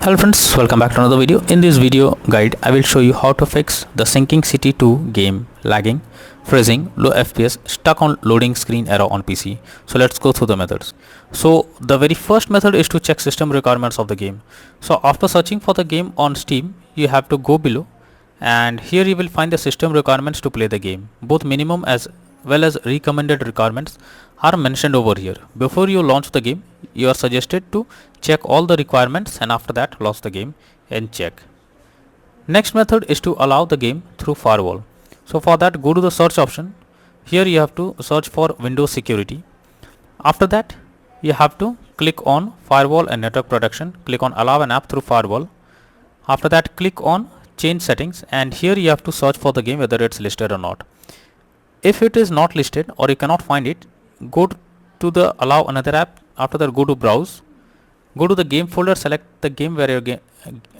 Hello friends, welcome back to another video. In this video guide, I will show you how to fix the Sinking City 2 game lagging, freezing, low FPS, stuck on loading screen error on PC. So let's go through the methods. So the very first method is to check system requirements of the game. So after searching for the game on Steam, you have to go below and here you will find the system requirements to play the game. Both minimum as well as recommended requirements are mentioned over here. Before you launch the game, you are suggested to check all the requirements and after that launch the game and check. Next method is to allow the game through firewall. So for that, go to the search option. Here you have to search for Windows security. After that, you have to click on firewall and network protection. Click on allow an app through firewall. After that, click on change settings and here you have to search for the game whether it's listed or not. If it is not listed or you cannot find it, go to the allow another app. After that, go to browse, go to the game folder, select the game where your game,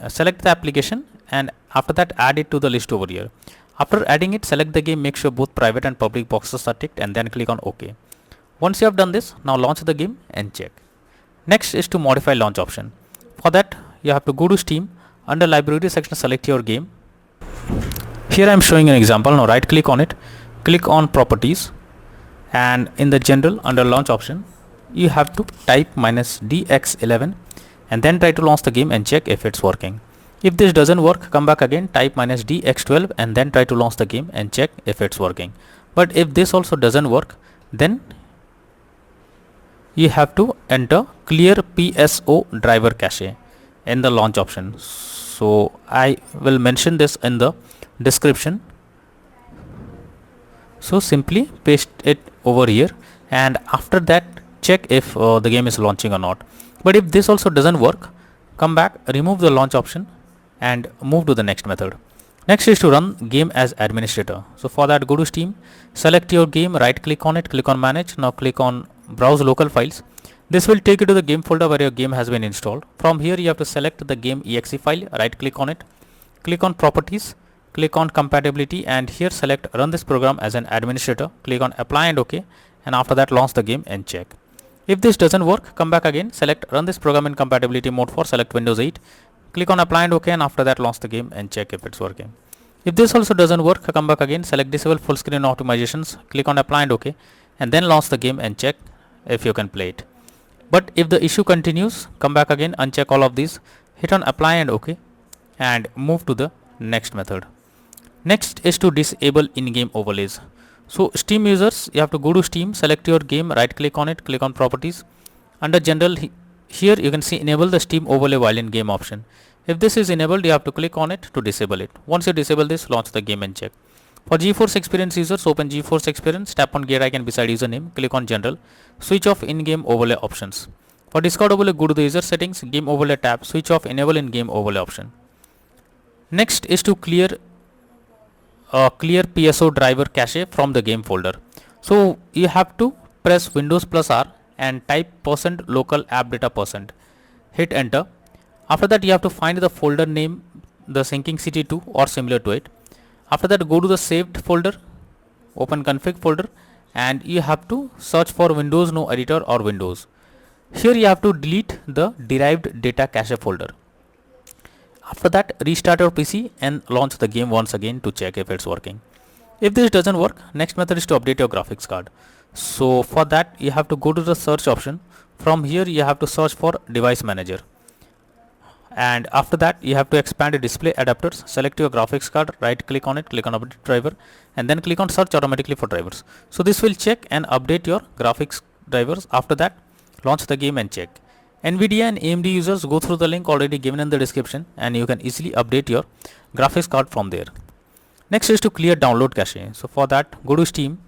select the application and after that add it to the list over here. After adding it, select the game, make sure both private and public boxes are ticked and then click on OK. Once you have done this, now launch the game and check. Next is to modify launch option. For that, you have to go to Steam, under library section select your game. Here I am showing an example. Now right click on it, click on properties and in the general under launch option you have to type -dx11 and then try to launch the game and check if it's working. If this doesn't work, come back again, type -dx12 and then try to launch the game and check if it's working. But if this also doesn't work, then you have to enter clear PSO driver cache in the launch option. So I will mention this in the description. So simply paste it over here and after that check if the game is launching or not. But if this also doesn't work, come back, remove the launch option and move to the next method. Next is to run game as administrator. So for that, go to Steam, select your game, right click on it, click on manage. Now click on browse local files. This will take you to the game folder where your game has been installed. From here you have to select the game exe file, right click on it, click on properties, click on compatibility and here select run this program as an administrator, click on apply and OK and after that launch the game and check. If this doesn't work, come back again, select run this program in compatibility mode for select Windows 8, click on apply and OK and after that launch the game and check if it's working. If this also doesn't work, come back again, select disable full screen optimizations, click on apply and OK and then launch the game and check if you can play it. But if the issue continues, come back again, uncheck all of these, hit on apply and OK and move to the next method. Next is to disable in-game overlays. So Steam users, you have to go to Steam, select your game, right click on it, click on properties. Under general, here you can see enable the Steam overlay while in game option. If this is enabled, you have to click on it to disable it. Once you disable this, launch the game and check. For GeForce Experience users, open GeForce Experience, tap on gear icon beside username, click on general, switch off in-game overlay options. For Discord overlay, go to the user settings, game overlay tab, switch off enable in-game overlay option. Next is to clear PSO driver cache from the game folder. So you have to press Windows plus R and type %local app data %. Hit enter. After that you have to find the folder name, the Sinking City 2 or similar to it. After that go to the saved folder, open config folder and you have to search for Windows no editor or Windows. Here you have to delete the derived data cache folder. After that, restart your PC and launch the game once again to check if it's working. If this doesn't work, next method is to update your graphics card. So for that, you have to go to the search option. From here, you have to search for device manager. And after that, you have to expand the display adapters, select your graphics card, right click on it, click on update driver, and then click on search automatically for drivers. So this will check and update your graphics drivers. After that, launch the game and check. NVIDIA and AMD users, go through the link already given in the description and you can easily update your graphics card from there. Next is to clear download cache. So for that, go to Steam,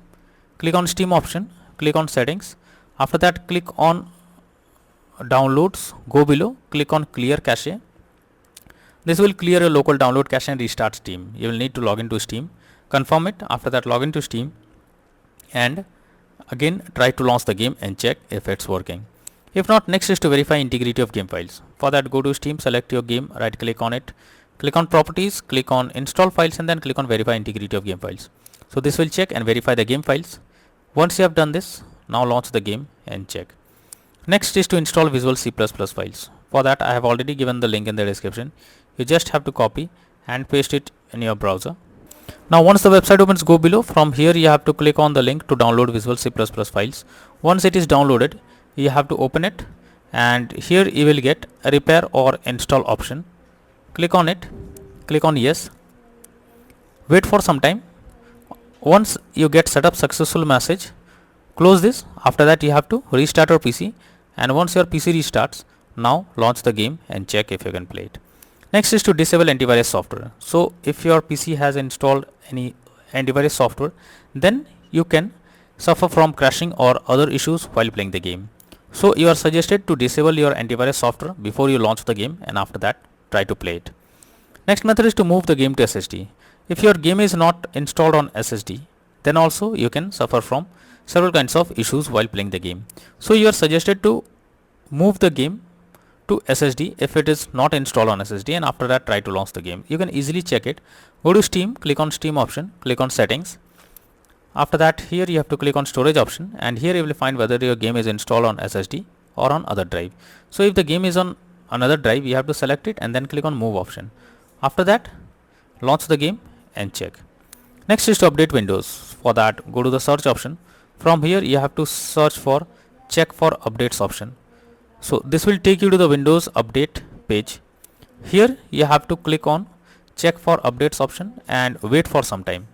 click on Steam option, click on settings. After that, click on downloads, go below, click on clear cache. This will clear your local download cache and restart Steam. You will need to log into Steam, confirm it. After that, log into Steam and again try to launch the game and check if it's working. If not, next is to verify integrity of game files. For that, go to Steam, select your game, right click on it, click on properties, click on install files and then click on verify integrity of game files. So this will check and verify the game files. Once you have done this, now launch the game and check. Next is to install Visual C++ files. For that I have already given the link in the description. You just have to copy and paste it in your browser. Now once the website opens, go below. From here you have to click on the link to download Visual C++ files. Once it is downloaded, you have to open it, and here you will get a repair or install option. Click on it, click on yes, wait for some time. Once you get setup successful message, close this. After that you have to restart your PC, and once your PC restarts, now launch the game and check if you can play it. Next is to disable antivirus software. So if your PC has installed any antivirus software, then you can suffer from crashing or other issues while playing the game. So you are suggested to disable your antivirus software before you launch the game, and after that try to play it. Next method is to move the game to SSD. If your game is not installed on SSD, then also you can suffer from several kinds of issues while playing the game. So you are suggested to move the game to SSD if it is not installed on SSD, and after that try to launch the game. You can easily check it. Go to Steam, click on Steam option, click on settings. After that here you have to click on storage option, and here you will find whether your game is installed on SSD or on other drive. So if the game is on another drive, you have to select it and then click on move option. After that launch the game and check. Next is to update Windows. For that go to the search option. From here you have to search for check for updates option. So this will take you to the Windows update page. Here you have to click on check for updates option and wait for some time.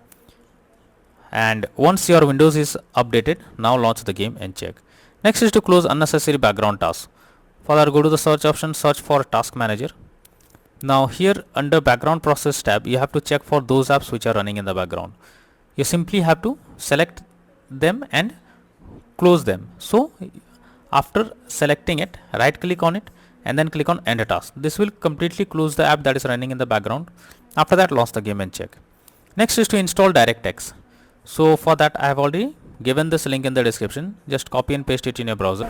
And once your Windows is updated, now launch the game and check. Next is to close unnecessary background tasks. For that go to the search option, search for task manager. Now here under background process tab, you have to check for those apps which are running in the background. You simply have to select them and close them. So after selecting it, right click on it and then click on end task. This will completely close the app that is running in the background. After that launch the game and check. Next is to install DirectX. So for that I have already given this link in the description. Just copy and paste it in your browser.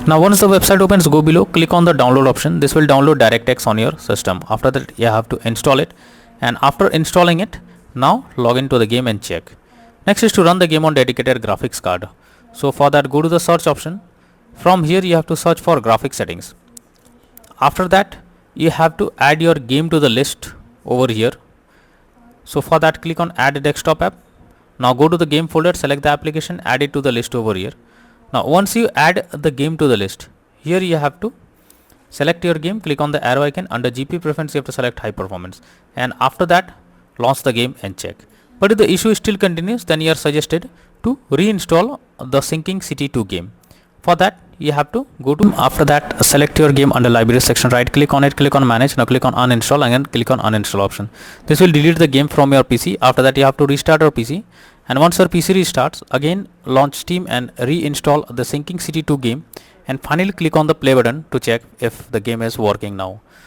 Now once the website opens, go below, click on the download option. This will download DirectX on your system. After that you have to install it, and after installing it, now log into the game and check. Next is to run the game on dedicated graphics card. So for that go to the search option. From here you have to search for graphics settings. After that you have to add your game to the list over here. So for that click on add desktop app. Now go to the game folder, select the application, add it to the list over here. Now once you add the game to the list, here you have to select your game, click on the arrow icon. Under GPU preference you have to select high performance, and after that launch the game and check. But if the issue still continues, then you are suggested to reinstall the Sinking City 2 game. For that you have to go to, after that select your game under library section, right click on it, click on manage. Now click on uninstall and then click on uninstall option. This will delete the game from your PC. After that you have to restart your PC, and once your PC restarts, again launch Steam and reinstall the Sinking City 2 game, and finally click on the play button to check if the game is working now.